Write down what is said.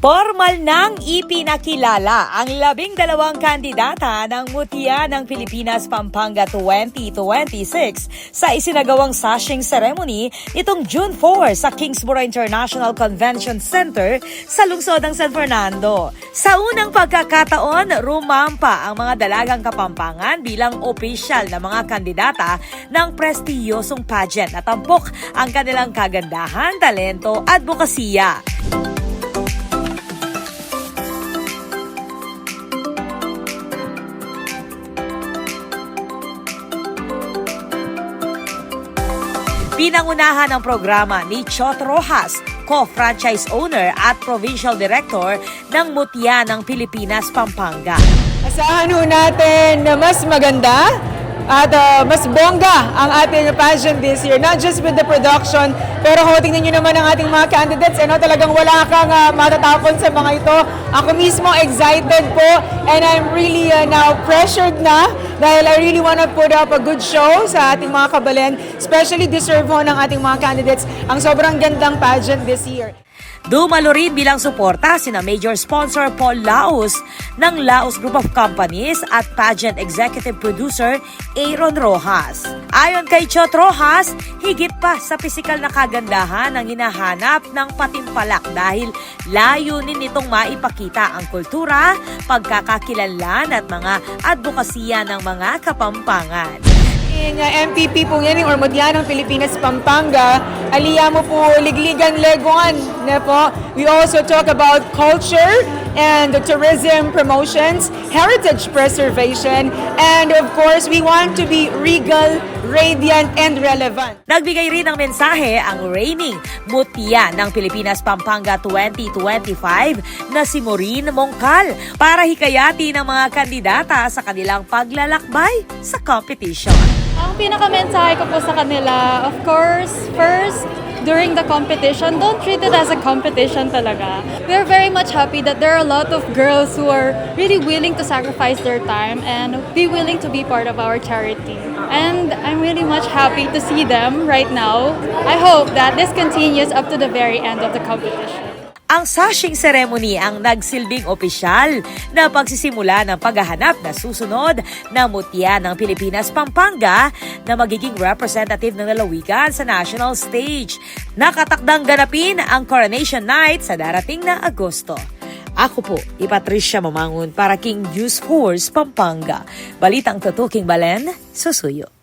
Formal nang ipinakilala ang 12 kandidata ng Mutya ng Pilipinas Pampanga 2026 sa isinagawang sashing ceremony nitong June 4 sa Kingsborough International Convention Center sa lungsod ng San Fernando. Sa unang pagkakataon, rumampa ang mga dalagang Kapampangan bilang opisyal na mga kandidata ng prestiyosong pageant na tampok ang kanilang kagandahan, talento at bukasiya. Pinangunahan ng programa ni Chot Rojas, co-franchise owner at provincial director ng Mutya ng Pilipinas Pampanga. Asahan ho natin na mas maganda at mas bongga ang ating pageant this year. Not just with the production, pero kung tingnan nyo naman ang ating mga candidates, talagang wala kang matatapon sa mga ito. Ako mismo excited po and I'm really now pressured na dahil I really want to put up a good show sa ating mga kabalen. Especially deserve ho ng ating mga candidates ang sobrang gandang pageant this year. Dumalo rin bilang suporta sina major sponsor Paul Laos ng Laos Group of Companies at pageant executive producer Aaron Rojas. Ayon kay Chot Rojas, higit pa sa pisikal na kagandahan ang hinahanap ng patimpalak dahil layunin nitong maipakita ang kultura, pagkakakilanlan at mga advokasya ng mga Kapampangan. MPP po yan, or Mutya ng Pilipinas Pampanga, aliya mo po ligligan leguan na po. We also talk about culture and tourism promotions, heritage preservation, and of course, we want to be regal, radiant, and relevant. Nagbigay rin ng mensahe ang reigning Mutya ng Pilipinas Pampanga 2025 na si Maureen Mongcal para hikayati ng mga kandidata sa kanilang paglalakbay sa competition. Ang pinaka-mensahe ko po sa kanila, of course, first, during the competition, don't treat it as a competition talaga. We're very much happy that there are a lot of girls who are really willing to sacrifice their time and be willing to be part of our charity. And I'm really much happy to see them right now. I hope that this continues up to the very end of the competition. Ang sashing ceremony ang nagsilbing opisyal na pagsisimula ng paghahanap na susunod na Mutya ng Pilipinas Pampanga na magiging representative ng lalawigan sa national stage. Nakatakdang ganapin ang Coronation Night sa darating na Agosto. Ako po, Patricia Mamangon para King News Force Pampanga. Balitang tutuking Balen, Susuyo.